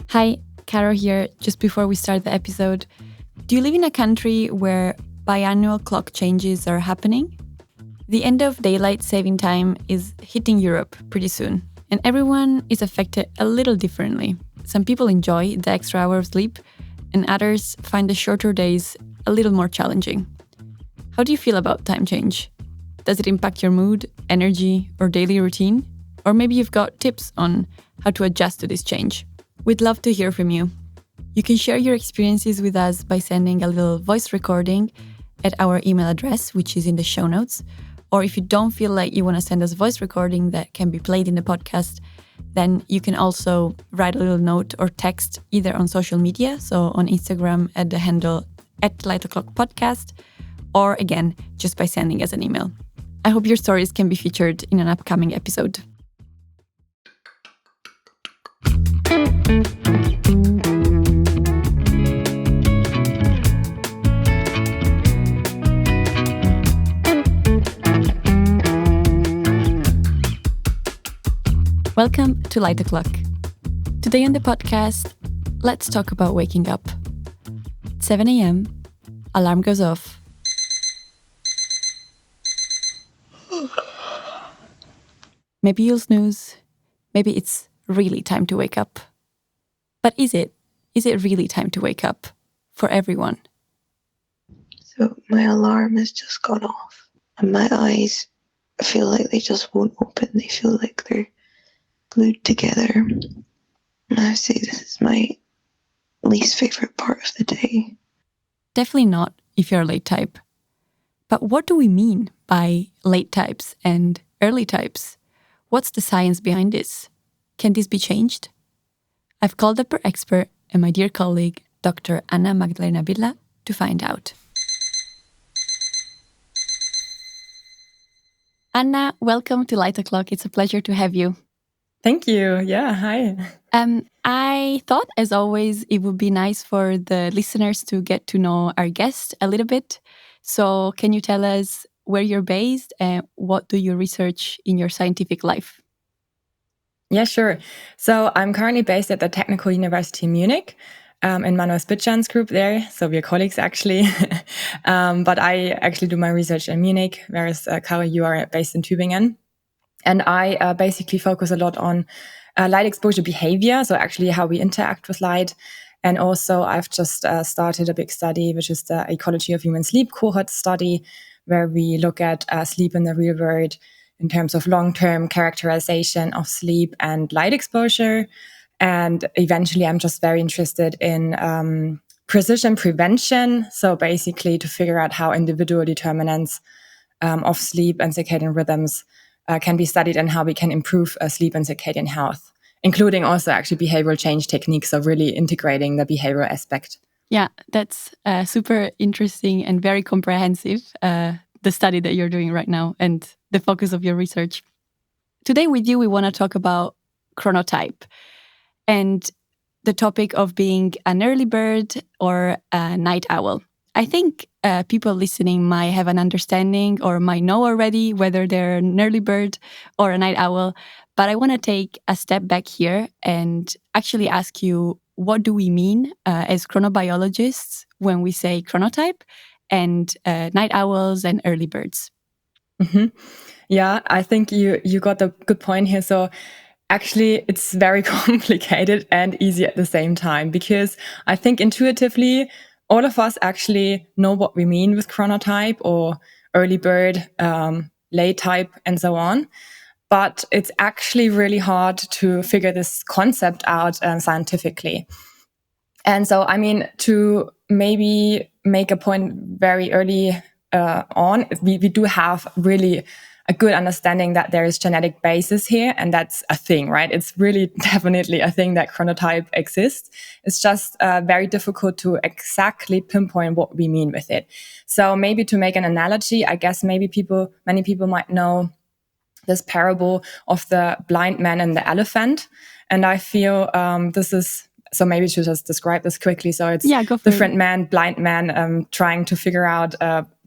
Hi, Caro here. Just before we start the episode, do you live in a country where biannual clock changes are happening? The end of daylight saving time is hitting Europe pretty soon, and everyone is affected a little differently. Some people enjoy the extra hour of sleep, and others find the shorter days a little more challenging. How do you feel about time change? Does it impact your mood, energy, or daily routine? Or maybe you've got tips on how to adjust to this change. We'd love to hear from you. You can share your experiences with us by sending a little voice recording at our email address, which is in the show notes. Or if you don't feel like you want to send us a voice recording that can be played in the podcast, then you can also write a little note or text either on social media, so on Instagram at the handle @LightO'ClockPodcast, or again, just by sending us an email. I hope your stories can be featured in an upcoming episode. Welcome to Light O'Clock. Today on the podcast, let's talk about waking up. It's 7 a.m., alarm goes off. Maybe you'll snooze, maybe it's really time to wake up. But is it? Is it really time to wake up for everyone? So my alarm has just gone off and my eyes feel like they just won't open. They feel like they're glued together. And I say this is my least favorite part of the day. Definitely not if you're a late type. But what do we mean by late types and early types? What's the science behind this? Can this be changed? I've called up our expert and my dear colleague, Dr. Anna Magdalena Villa, to find out. Anna, welcome to Light O'Clock. It's a pleasure to have you. Thank you. Yeah, hi. I thought, as always, it would be nice for the listeners to get to know our guest a little bit. So can you tell us where you're based and what do you research in your scientific life? Yeah, sure. So I'm currently based at the Technical University of Munich in Manuel Spitschan's group there. So we're colleagues, actually. But I actually do my research in Munich, whereas, Caro, you are based in Tübingen. And I basically focus a lot on light exposure behavior, so actually how we interact with light. And also I've just started a big study, which is the Ecology of Human Sleep cohort study, where we look at sleep in the real world in terms of long-term characterization of sleep and light exposure. And eventually I'm just very interested in precision prevention, so basically to figure out how individual determinants of sleep and circadian rhythms can be studied and how we can improve sleep and circadian health, including also actually behavioral change techniques, so really integrating the behavioral aspect. Yeah, that's super interesting and very comprehensive, the study that you're doing right now and the focus of your research. Today with you, we want to talk about chronotype and the topic of being an early bird or a night owl. I think people listening might have an understanding or might know already whether they're an early bird or a night owl. But I want to take a step back here and actually ask you, what do we mean as chronobiologists when we say chronotype and night owls and early birds? Mm-hmm. Yeah, I think you got a good point here. So actually, it's very complicated and easy at the same time, because I think intuitively, all of us actually know what we mean with chronotype or early bird, late type, and so on. But it's actually really hard to figure this concept out scientifically. And so, I mean, to maybe make a point very early on, we do have really a good understanding that there is genetic basis here, and that's a thing, right? It's really definitely a thing that chronotype exists. It's just very difficult to exactly pinpoint what we mean with it. So maybe to make an analogy, I guess many people might know this parable of the blind man and the elephant. And I feel this is, so maybe to just describe this quickly. So it's different man, blind man, trying to figure out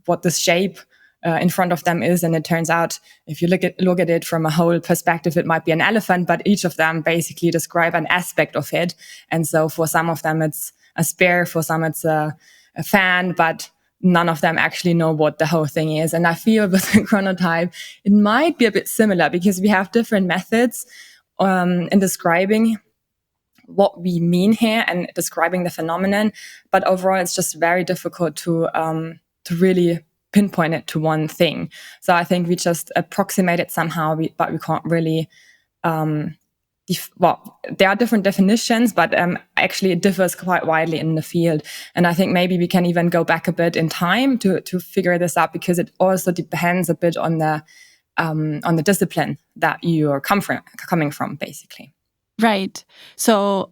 what the shape in front of them is. And it turns out, if you look at it from a whole perspective, it might be an elephant, but each of them basically describe an aspect of it. And so for some of them, it's a spear, for some it's a fan, but none of them actually know what the whole thing is. And I feel with the chronotype, it might be a bit similar because we have different methods in describing what we mean here and describing the phenomenon. But overall, it's just very difficult to really pinpoint it to one thing. So I think we just approximate it somehow, but we can't really there are different definitions, but actually it differs quite widely in the field. And I think maybe we can even go back a bit in time to figure this out, because it also depends a bit on the discipline that you are coming from, basically. Right. So,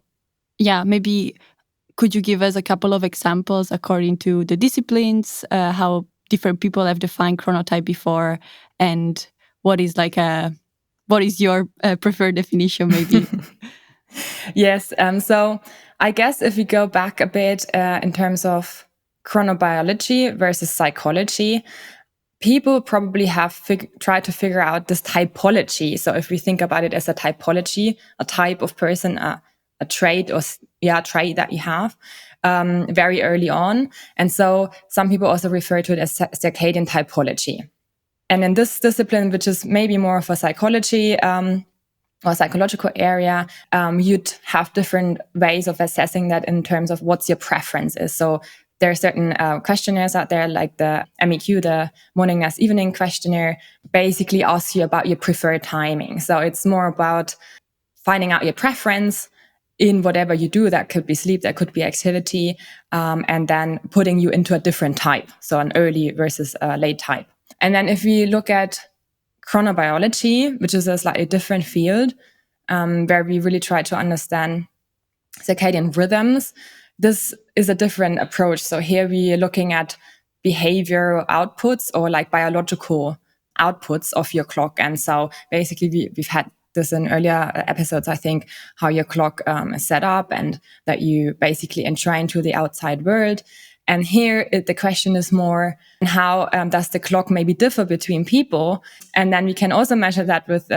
yeah, maybe could you give us a couple of examples according to the disciplines, how different people have defined chronotype before, and what is your preferred definition, maybe? Yes. So I guess if we go back a bit in terms of chronobiology versus psychology, people probably have tried to figure out this typology. So if we think about it as a typology, a type of person, a trait trait that you have very early on. And so some people also refer to it as circadian typology. And in this discipline, which is maybe more of a psychology or psychological area, you'd have different ways of assessing that in terms of what's your preference is. So there are certain questionnaires out there, like the MEQ, the morning, nurse, evening questionnaire, basically asks you about your preferred timing. So it's more about finding out your preference in whatever you do. That could be sleep, that could be activity, and then putting you into a different type. So an early versus a late type. And then if we look at chronobiology, which is a slightly different field, where we really try to understand circadian rhythms, this is a different approach. So here we are looking at behavioral outputs, or like biological outputs of your clock. And so basically we've had this in earlier episodes, I think, how your clock is set up and that you basically entrain to the outside world. And here the question is more, how does the clock maybe differ between people? And then we can also measure that with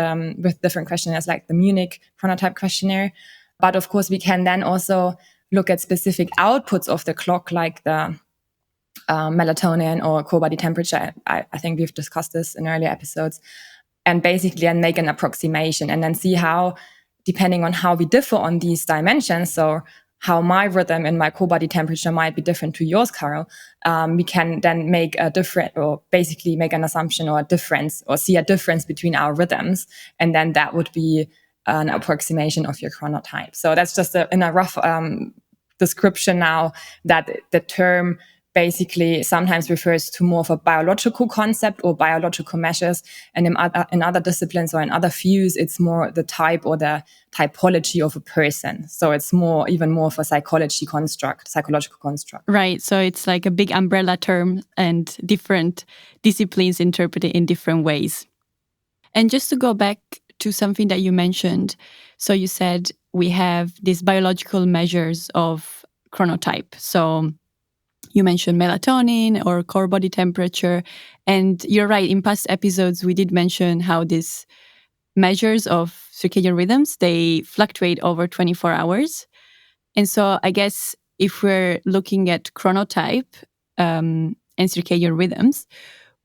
different questionnaires, like the Munich chronotype questionnaire. But of course, we can then also look at specific outputs of the clock, like the melatonin or core body temperature. I think we've discussed this in earlier episodes. And basically and make an approximation and then see how, depending on how we differ on these dimensions, so how my rhythm and my core body temperature might be different to yours, Carol, we can then make a different, or basically make an assumption or a difference, or see a difference between our rhythms. And then that would be an approximation of your chronotype. So that's just in a rough description now, that the term basically sometimes refers to more of a biological concept or biological measures. And in other disciplines or in other views, it's more the type or the typology of a person. So it's even more of a psychological construct. Right. So it's like a big umbrella term and different disciplines interpret it in different ways. And just to go back to something that you mentioned, so you said we have these biological measures of chronotype. So you mentioned melatonin or core body temperature. And you're right, in past episodes, we did mention how these measures of circadian rhythms, they fluctuate over 24 hours. And so I guess if we're looking at chronotype and circadian rhythms,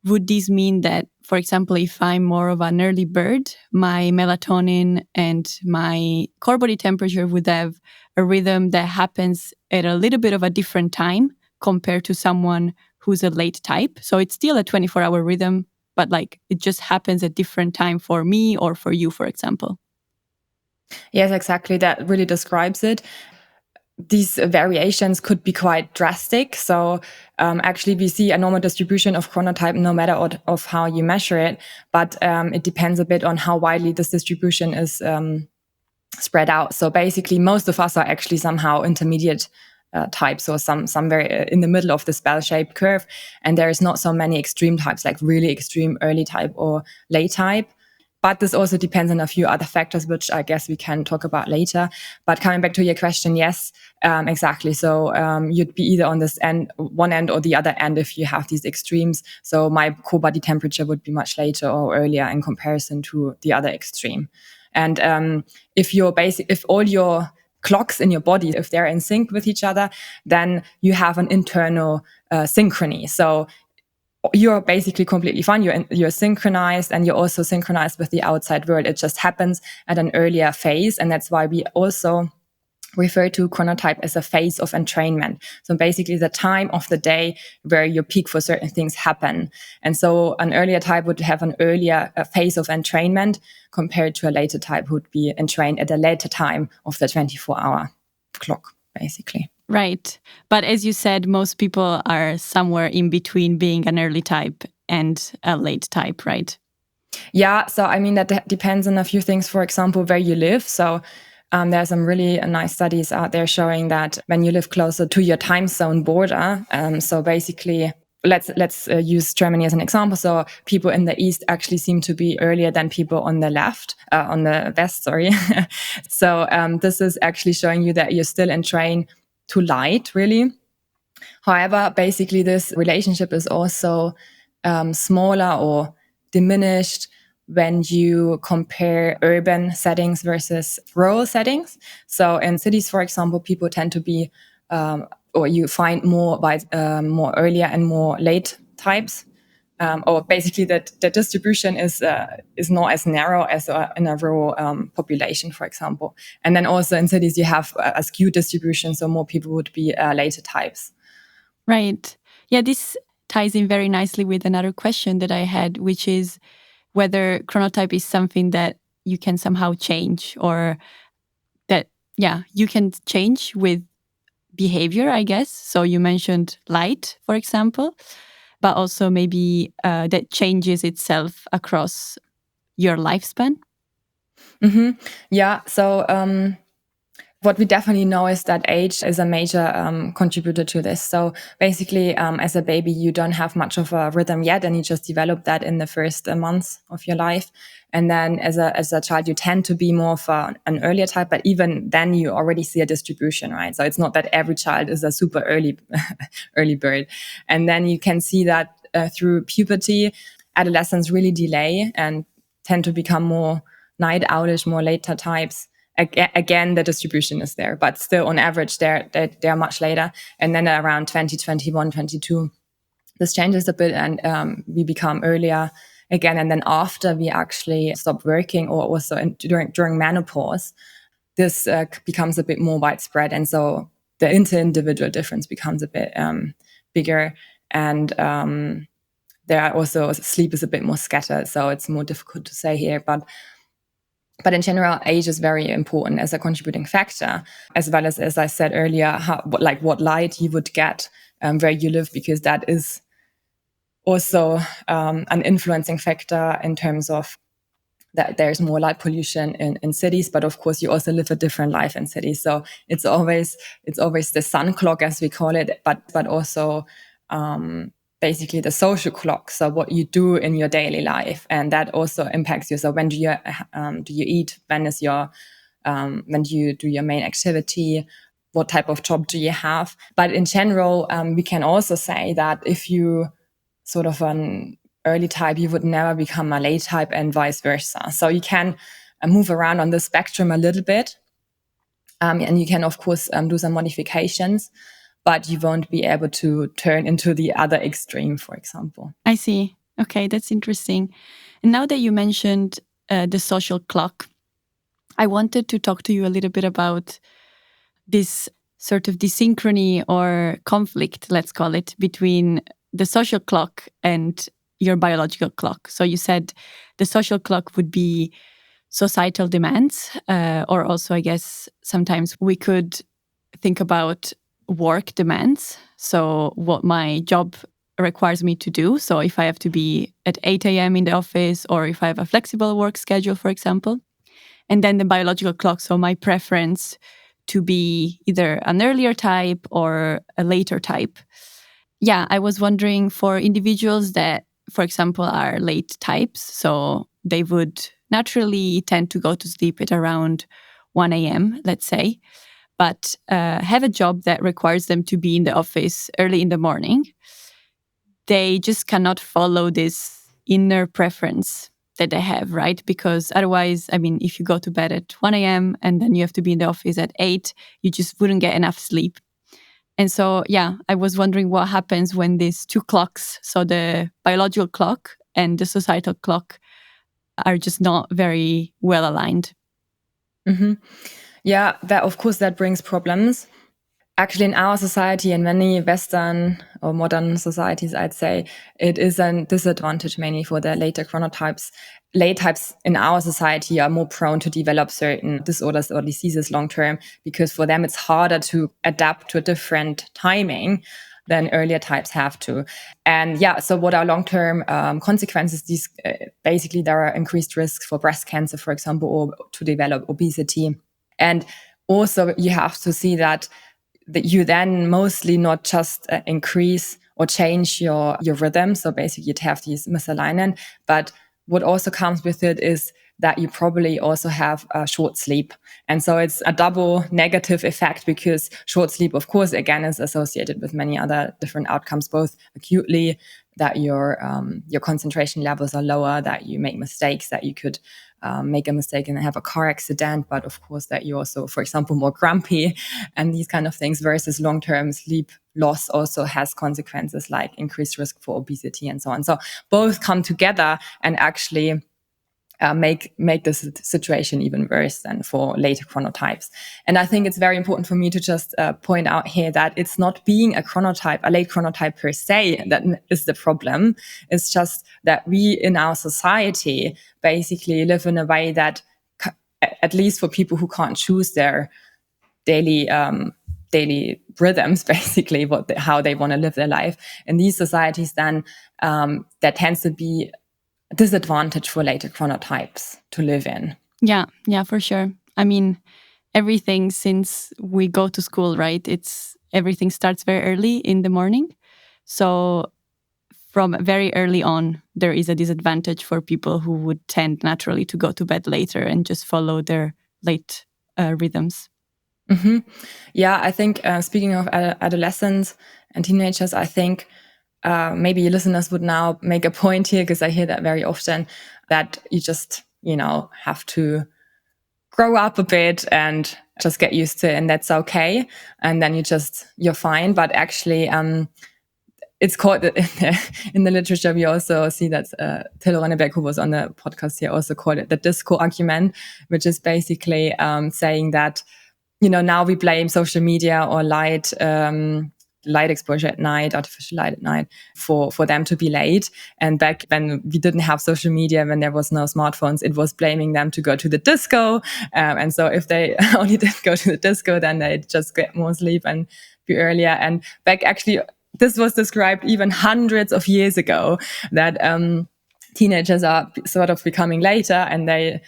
would this mean that, for example, if I'm more of an early bird, my melatonin and my core body temperature would have a rhythm that happens at a little bit of a different time compared to someone who's a late type? So it's still a 24-hour rhythm, but like it just happens at different time for me or for you, for example. Yes, exactly. That really describes it. These variations could be quite drastic. So actually we see a normal distribution of chronotype no matter of how you measure it, but it depends a bit on how widely this distribution is spread out. So basically most of us are actually somehow intermediate types, or some very in the middle of this bell-shaped curve. And there is not so many extreme types, like really extreme early type or late type. But this also depends on a few other factors, which I guess we can talk about later. But coming back to your question, yes, exactly. So you'd be either on this end, one end or the other end if you have these extremes. So my core body temperature would be much later or earlier in comparison to the other extreme. And if all your clocks in your body, if they're in sync with each other, then you have an internal synchrony. So you're basically completely fine. You're synchronized, and you're also synchronized with the outside world. It just happens at an earlier phase. And that's why we also refer to chronotype as a phase of entrainment. So basically the time of the day where your peak for certain things happen. And so an earlier type would have an earlier phase of entrainment compared to a later type who would be entrained at a later time of the 24-hour clock, basically. Right. But as you said, most people are somewhere in between being an early type and a late type, right? Yeah. So, I mean, that depends on a few things. For example, where you live. So there's some really nice studies out there showing that when you live closer to your time zone border, so basically, let's use Germany as an example. So people in the east actually seem to be earlier than people on the west, sorry. So this is actually showing you that you're still in train to light, really. However, basically this relationship is also smaller or diminished when you compare urban settings versus rural settings. So in cities, for example, people tend to be, or you find more earlier and more late types. Or basically that the distribution is not as narrow as in a rural population, for example. And then also in cities, you have a skewed distribution, so more people would be later types. Right. Yeah, this ties in very nicely with another question that I had, which is whether chronotype is something that you can somehow change, or that, you can change with behavior, I guess. So you mentioned light, for example, but also maybe that changes itself across your lifespan. Mm-hmm. Yeah. So what we definitely know is that age is a major contributor to this. So basically, as a baby, you don't have much of a rhythm yet, and you just develop that in the first months of your life. And then as a child, you tend to be more of an earlier type, but even then you already see a distribution, right? So it's not that every child is a super early bird. And then you can see that through puberty, adolescents really delay and tend to become more night owlish, more later types. Again, the distribution is there, but still on average, they're much later. And then around 2021, 22, this changes a bit and we become earlier again. And then after we actually stop working, or also during menopause, this becomes a bit more widespread. And so the inter-individual difference becomes a bit bigger. And there are also, sleep is a bit more scattered. So it's more difficult to say here, but in general, age is very important as a contributing factor, as well as I said earlier, what light you would get where you live, because that is also an influencing factor in terms of that there's more light pollution in cities, but of course you also live a different life in cities. So it's always the sun clock, as we call it, but also basically the social clock. So what you do in your daily life, and that also impacts you. So when do you eat? When do you do your main activity? What type of job do you have? But in general, we can also say that if you sort of an early type, you would never become a late type, and vice versa. So you can move around on the spectrum a little bit, and you can of course do some modifications, but you won't be able to turn into the other extreme, for example. I see. Okay, that's interesting. And now that you mentioned the social clock, I wanted to talk to you a little bit about this sort of desynchrony or conflict, let's call it, between the social clock and your biological clock. So you said the social clock would be societal demands, or also, I guess, sometimes we could think about work demands. So what my job requires me to do. So if I have to be at 8 a.m. in the office, or if I have a flexible work schedule, for example. And then the biological clock, so my preference to be either an earlier type or a later type. Yeah, I was wondering, for individuals that, for example, are late types, so they would naturally tend to go to sleep at around 1 a.m., let's say, but have a job that requires them to be in the office early in the morning, they just cannot follow this inner preference that they have, right? Because otherwise, I mean, if you go to bed at 1 a.m. and then you have to be in the office at 8, you just wouldn't get enough sleep. And so, yeah, I was wondering what happens when these two clocks, so the biological clock and the societal clock, are just not very well aligned. Mm-hmm. Yeah, that of course that brings problems. Actually, in our society and many Western or modern societies, I'd say, it is a disadvantage mainly for the later chronotypes. Late types in our society are more prone to develop certain disorders or diseases long term, because for them it's harder to adapt to a different timing than earlier types have to. And yeah, so what are long-term consequences? These basically, there are increased risks for breast cancer, for example, or to develop obesity. And also you have to see that you then mostly not just increase or change your rhythm. So basically you'd have these misalignment, but what also comes with it is that you probably also have short sleep. And so it's a double negative effect, because short sleep, of course, again, is associated with many other different outcomes, both acutely, that your concentration levels are lower, that you make mistakes, that you could make a mistake and have a car accident, but of course that you also, for example, more grumpy and these kind of things, versus long-term sleep loss also has consequences like increased risk for obesity and so on. So both come together and actually make this situation even worse than for later chronotypes. And I think it's very important for me to just point out here that it's not being a chronotype, a late chronotype per se, that is the problem. It's just that we in our society basically live in a way that, at least for people who can't choose their daily rhythms, basically how they want to live their life in these societies, then there tends to be disadvantage for later chronotypes to live in. Yeah, for sure. I mean, everything since we go to school, right? Everything starts very early in the morning. So from very early on, there is a disadvantage for people who would tend naturally to go to bed later and just follow their late rhythms. Mm-hmm. Yeah, I think speaking of adolescents and teenagers, I think maybe your listeners would now make a point here, because I hear that very often, that you just, have to grow up a bit and just get used to it, and that's okay. And then you're fine. But actually, it's called, in the literature, we also see that Till Ronneberg, who was on the podcast here, also called it the disco argument, which is basically saying that, now we blame social media or light exposure at night, artificial light at night, for them to be late. And back when we didn't have social media, when there was no smartphones, it was blaming them to go to the disco. And so if they only did go to the disco, then they just get more sleep and be earlier. And back actually, this was described even hundreds of years ago, that teenagers are sort of becoming later, and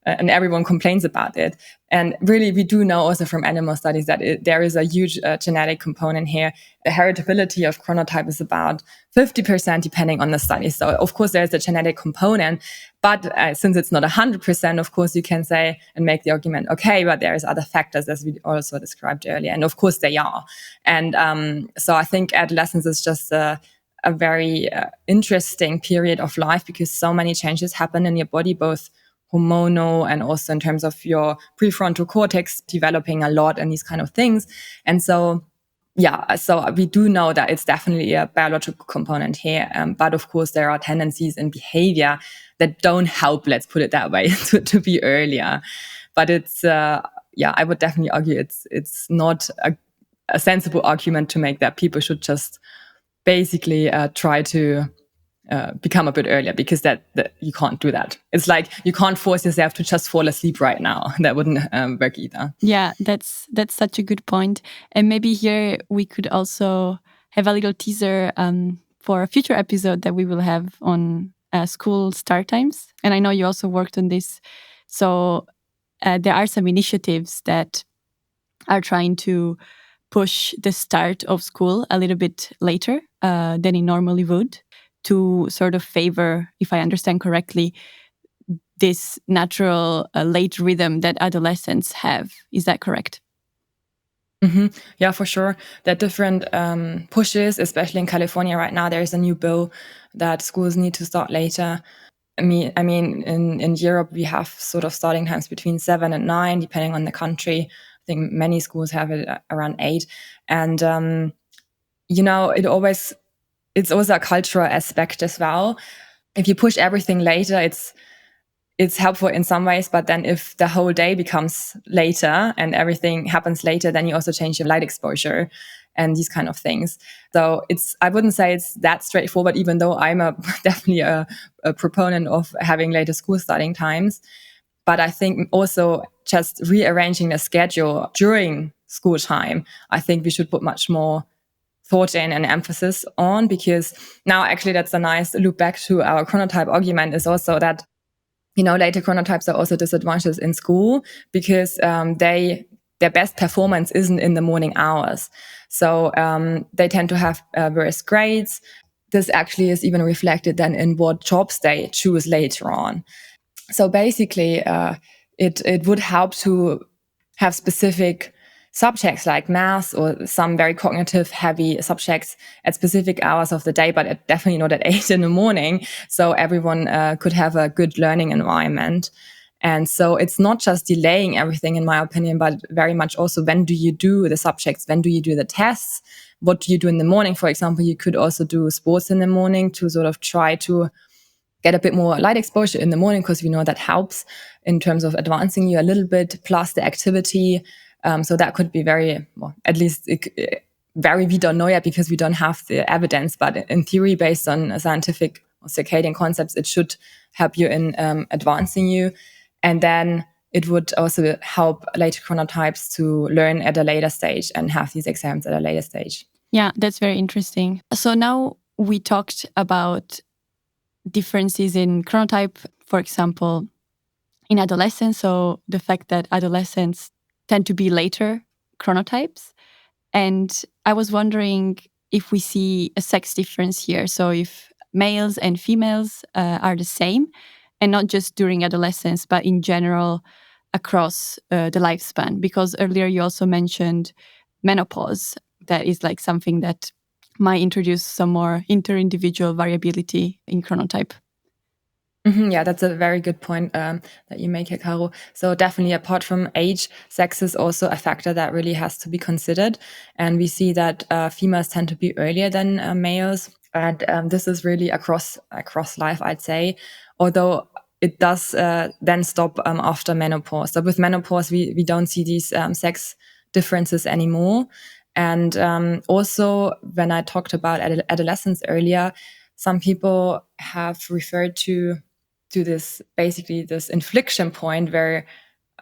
and everyone complains about it. And really, we do know also from animal studies that there is a huge genetic component here. The heritability of chronotype is about 50%, depending on the study. So, of course, there's a genetic component. But since it's not 100%, of course, you can say and make the argument, okay, but there's other factors, as we also described earlier. And of course, they are. And so I think adolescence is just a very interesting period of life, because so many changes happen in your body, both hormonal and also in terms of your prefrontal cortex developing a lot and these kind of things. And so, yeah, so we do know that it's definitely a biological component here. But of course, there are tendencies in behavior that don't help, let's put it that way, to be earlier. But it's, I would definitely argue it's not a sensible argument to make that people should just basically try to become a bit earlier, because that you can't do that. It's like you can't force yourself to just fall asleep right now. That wouldn't work either. Yeah, that's such a good point. And maybe here we could also have a little teaser for a future episode that we will have on school start times. And I know you also worked on this. So there are some initiatives that are trying to push the start of school a little bit later than it normally would, to sort of favor, if I understand correctly, this natural late rhythm that adolescents have. Is that correct? Yeah, for sure. There are different pushes, especially in California right now. There's a new bill that schools need to start later. I mean, in Europe, we have sort of starting times between 7 and 9, depending on the country. I think many schools have it around 8. And, it's also a cultural aspect as well. If you push everything later, it's helpful in some ways, but then if the whole day becomes later and everything happens later, then you also change your light exposure and these kind of things. So I wouldn't say it's that straightforward, even though I'm definitely a proponent of having later school starting times. But I think also just rearranging the schedule during school time, I think we should put much more thought in and emphasis on, because now actually that's a nice loop back to our chronotype argument, is also that later chronotypes are also disadvantaged in school because their best performance isn't in the morning hours. So they tend to have worse grades. This actually is even reflected then in what jobs they choose later on. So basically, it would help to have specific subjects like math or some very cognitive heavy subjects at specific hours of the day, but definitely not at 8 in the morning. So everyone could have a good learning environment. And so it's not just delaying everything, in my opinion, but very much also, when do you do the subjects? When do you do the tests? What do you do in the morning? For example, you could also do sports in the morning to sort of try to get a bit more light exposure in the morning, because we know that helps in terms of advancing you a little bit, plus the activity. So that could be very, well, at least we don't know yet because we don't have the evidence, but in theory, based on scientific or circadian concepts, it should help you in advancing you. And then it would also help later chronotypes to learn at a later stage and have these exams at a later stage. Yeah, that's very interesting. So now we talked about differences in chronotype, for example, in adolescence. So the fact that adolescents tend to be later chronotypes. And I was wondering if we see a sex difference here. So if males and females are the same, and not just during adolescence, but in general across the lifespan. Because earlier you also mentioned menopause. That is like something that might introduce some more inter-individual variability in chronotype. Yeah, that's a very good point that you make here, Caro. So definitely, apart from age, sex is also a factor that really has to be considered. And we see that females tend to be earlier than males. And this is really across life, I'd say. Although it does then stop after menopause. So with menopause, we don't see these sex differences anymore. And also, when I talked about adolescence earlier, some people have referred to this, basically this inflection point where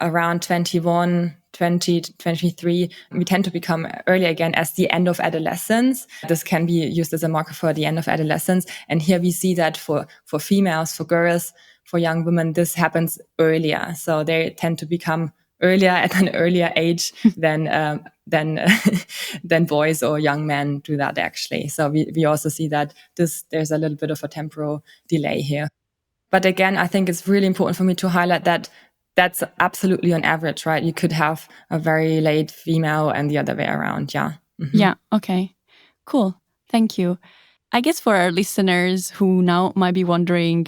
around 21, 20, 23, we tend to become early again as the end of adolescence. This can be used as a marker for the end of adolescence. And here we see that for females, for girls, for young women, this happens earlier. So they tend to become earlier at an earlier age than boys or young men do that, actually. So we also see that there's a little bit of a temporal delay here. But again, I think it's really important for me to highlight that that's absolutely on average, right? You could have a very late female and the other way around. Yeah. Mm-hmm. Yeah. Okay. Cool. Thank you. I guess for our listeners who now might be wondering,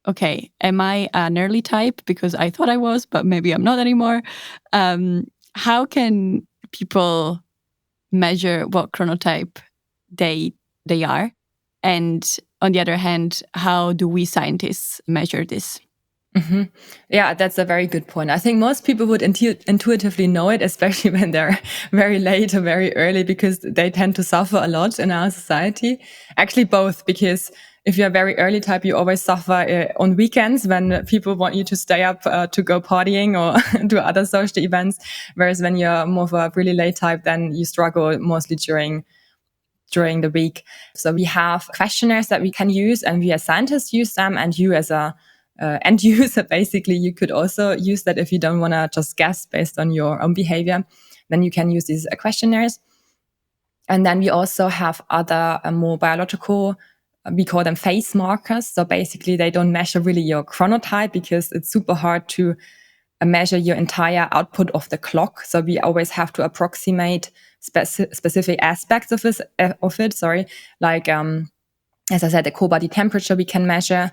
okay, am I an early type? Because I thought I was, but maybe I'm not anymore. How can people measure what chronotype they are? And on the other hand, how do we scientists measure this? Mm-hmm. Yeah, that's a very good point. I think most people would intuitively know it, especially when they're very late or very early, because they tend to suffer a lot in our society. Actually, both, because if you're a very early type, you always suffer on weekends when people want you to stay up to go partying or do other social events. Whereas when you're more of a really late type, then you struggle mostly during the week. So we have questionnaires that we can use, and we as scientists use them, and you as a end user, basically, you could also use that if you don't want to just guess based on your own behavior. Then you can use these questionnaires. And then we also have other more biological we call them phase markers. So basically they don't measure really your chronotype because it's super hard to measure your entire output of the clock. So we always have to approximate specific aspects of it. Like, as I said, the core body temperature we can measure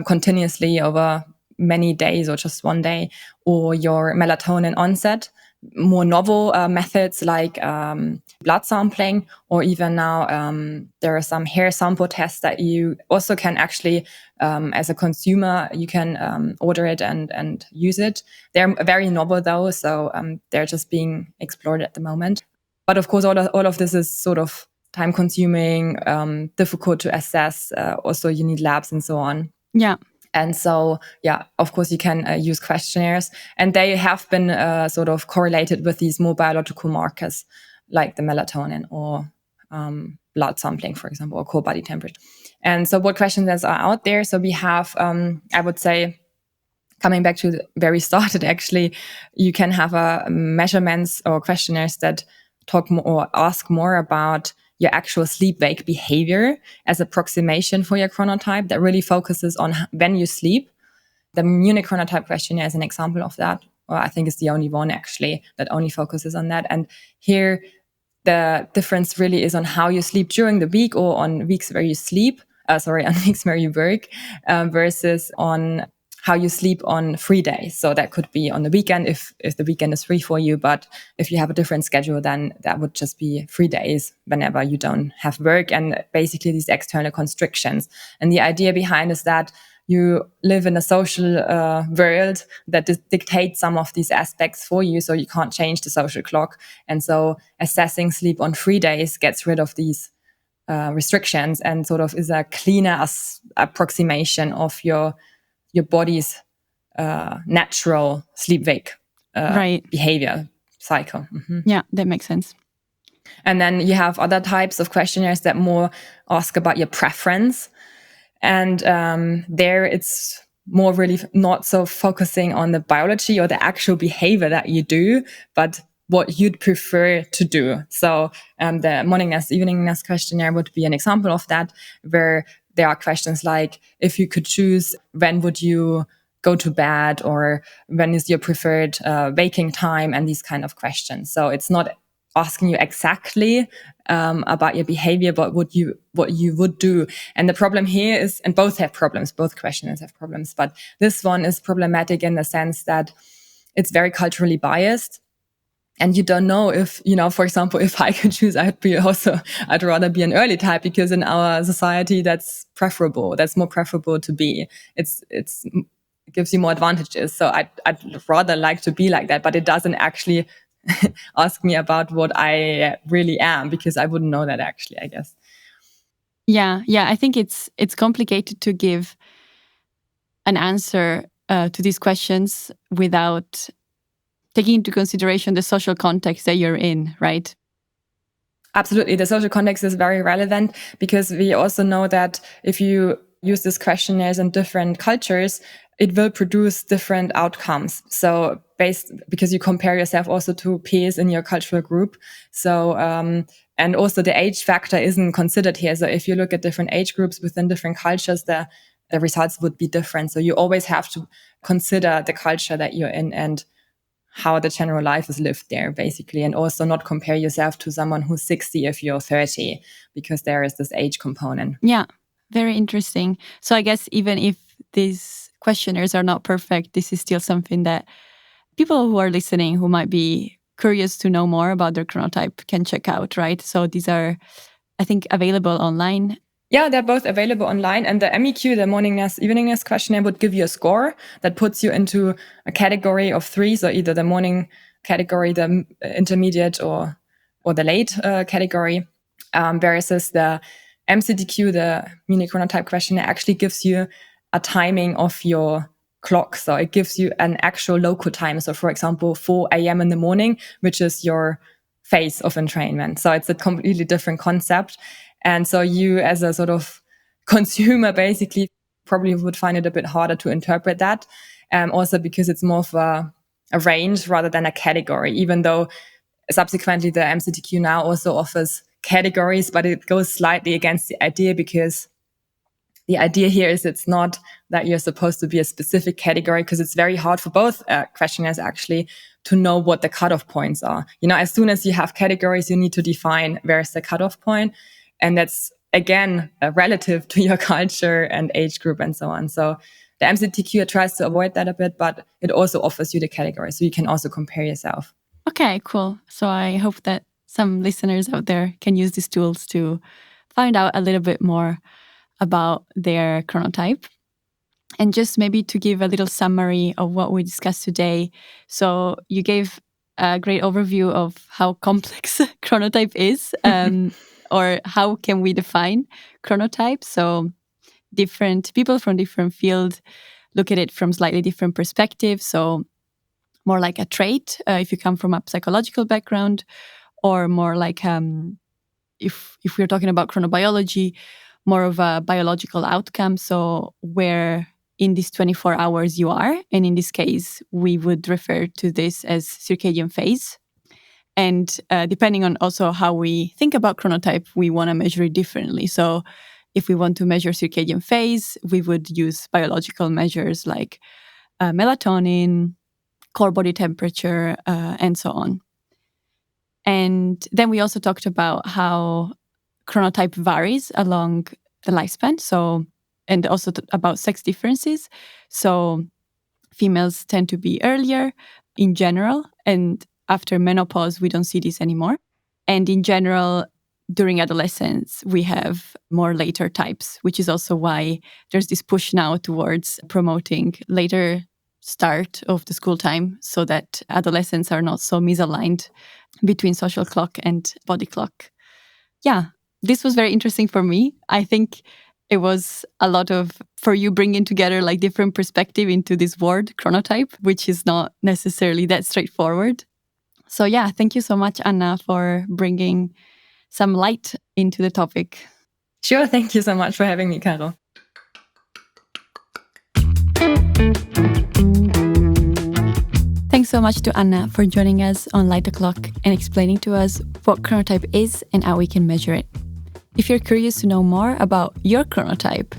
continuously over many days or just one day, or your melatonin onset. More novel methods like blood sampling, or even now there are some hair sample tests that you also can actually, as a consumer, you can order it and use it. They're very novel though, so they're just being explored at the moment. But of course, all of this is sort of time consuming, difficult to assess. Also, you need labs and so on. Yeah. And so, yeah, of course, you can use questionnaires, and they have been sort of correlated with these more biological markers like the melatonin or blood sampling, for example, or core body temperature. And so what questionnaires are out there? So we have, I would say, coming back to the very started, actually, you can have measurements or questionnaires that talk more or ask more about your actual sleep-wake behavior as approximation for your chronotype that really focuses on when you sleep. The Munich chronotype questionnaire is an example of that. Or I think it's the only one actually that only focuses on that. And here the difference really is on how you sleep during the week or on weeks where you sleep, on weeks where you work, versus on how you sleep on free days. So that could be on the weekend if the weekend is free for you. But if you have a different schedule, then that would just be 3 days whenever you don't have work, and basically these external constrictions. And the idea behind is that you live in a social world that dictates some of these aspects for you. So you can't change the social clock. And so assessing sleep on 3 days gets rid of these restrictions and sort of is a cleaner approximation of your body's natural sleep-wake behavior cycle. Mm-hmm. Yeah, that makes sense. And then you have other types of questionnaires that more ask about your preference. And there it's more really not so focusing on the biology or the actual behavior that you do, but what you'd prefer to do. So the morning-ness, evening-ness questionnaire would be an example of that, where there are questions like, if you could choose, when would you go to bed, or when is your preferred waking time, and these kind of questions. So it's not asking you exactly about your behavior, but what you would do. And the problem here is, and both have problems, both questionnaires have problems, but this one is problematic in the sense that it's very culturally biased. And you don't know if, for example, if I could choose, I'd rather be an early type, because in our society, that's preferable. That's more preferable to be. It gives you more advantages. So I'd rather like to be like that, but it doesn't actually ask me about what I really am, because I wouldn't know that actually, I guess. Yeah. I think it's complicated to give an answer to these questions without taking into consideration the social context that you're in, right? Absolutely. The social context is very relevant, because we also know that if you use these questionnaires in different cultures, it will produce different outcomes. So because you compare yourself also to peers in your cultural group. So, and also the age factor isn't considered here. So if you look at different age groups within different cultures, the results would be different. So you always have to consider the culture that you're in and how the general life is lived there, basically. And also not compare yourself to someone who's 60 if you're 30, because there is this age component. Yeah, very interesting. So I guess even if these questionnaires are not perfect, this is still something that people who are listening who might be curious to know more about their chronotype can check out, right? So these are, I think, available online. Yeah, they're both available online. And the MEQ, the morning-ness, evening-ness questionnaire, would give you a score that puts you into a category of 3. So either the morning category, the intermediate, or the late category. Versus the MCDQ, the Munich chronotype questionnaire, actually gives you a timing of your clock. So it gives you an actual local time. So for example, 4 a.m. in the morning, which is your phase of entrainment. So it's a completely different concept. And so you, as a sort of consumer, basically probably would find it a bit harder to interpret that. Also because it's more of a range rather than a category, even though subsequently the MCTQ now also offers categories, but it goes slightly against the idea, because the idea here is it's not that you're supposed to be a specific category, because it's very hard for both questionnaires actually to know what the cutoff points are. As soon as you have categories, you need to define where's the cutoff point. And that's, again, relative to your culture and age group and so on. So the MCTQ tries to avoid that a bit, but it also offers you the category. So you can also compare yourself. Okay, cool. So I hope that some listeners out there can use these tools to find out a little bit more about their chronotype. And just maybe to give a little summary of what we discussed today. So you gave a great overview of how complex chronotype is, or how can we define chronotype. So different people from different fields look at it from slightly different perspectives. So more like a trait, if you come from a psychological background, or more like, if we're talking about chronobiology, more of a biological outcome. So where in these 24 hours you are, and in this case, we would refer to this as circadian phase. And depending on also how we think about chronotype, we want to measure it differently. So if we want to measure circadian phase, we would use biological measures like melatonin, core body temperature, and so on. And then we also talked about how chronotype varies along the lifespan. So, and also about sex differences. So females tend to be earlier in general, and after menopause, we don't see this anymore. And in general, during adolescence, we have more later types, which is also why there's this push now towards promoting later start of the school time, so that adolescents are not so misaligned between social clock and body clock. Yeah, this was very interesting for me. I think it was a lot of, for you, bringing together like different perspective into this word chronotype, which is not necessarily that straightforward. So yeah, thank you so much, Anna, for bringing some light into the topic. Sure, thank you so much for having me, Caro. Thanks so much to Anna for joining us on Light the Clock and explaining to us what chronotype is and how we can measure it. If you're curious to know more about your chronotype,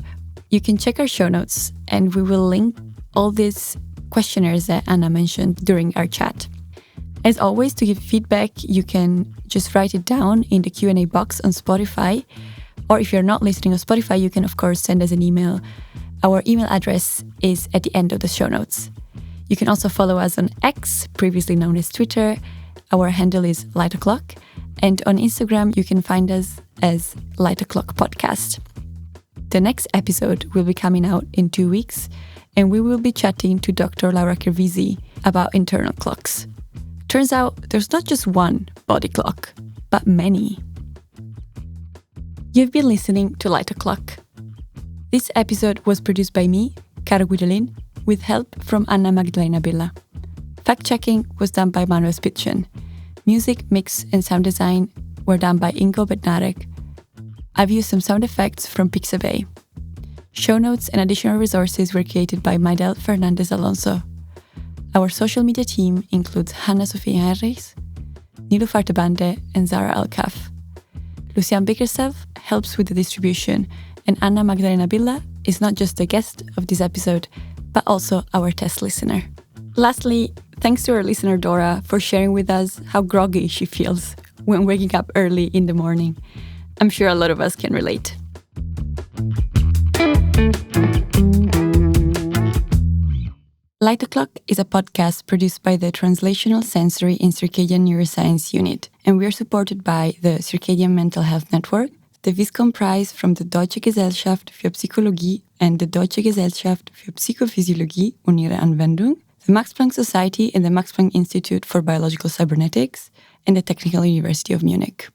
you can check our show notes, and we will link all these questionnaires that Anna mentioned during our chat. As always, to give feedback, you can just write it down in the Q&A box on Spotify. Or if you're not listening on Spotify, you can, of course, send us an email. Our email address is at the end of the show notes. You can also follow us on X, previously known as Twitter. Our handle is Light O'Clock. And on Instagram, you can find us as Light O'Clock Podcast. The next episode will be coming out in 2 weeks, and we will be chatting to Dr. Laura Kervisi about internal clocks. Turns out there's not just one body clock, but many. You've been listening to Light O'Clock. This episode was produced by me, Caro Guidolin, with help from Anna Magdalena Billa. Fact-checking was done by Manuel Spitchen. Music, mix, and sound design were done by Ingo Bednarek. I've used some sound effects from Pixabay. Show notes and additional resources were created by Maidel Fernandez Alonso. Our social media team includes Hanna Sofia Henrichs, Nilufar Tabande, and Zara Alkaf. Lucian Bickerself helps with the distribution, and Anna Magdalena Billa is not just a guest of this episode, but also our test listener. Lastly, thanks to our listener Dora for sharing with us how groggy she feels when waking up early in the morning. I'm sure a lot of us can relate. Light O'Clock is a podcast produced by the Translational Sensory and Circadian Neuroscience Unit, and we are supported by the Circadian Mental Health Network, the Viscom Prize from the Deutsche Gesellschaft für Psychologie and the Deutsche Gesellschaft für Psychophysiologie und ihre Anwendung, the Max Planck Society and the Max Planck Institute for Biological Cybernetics, and the Technical University of Munich.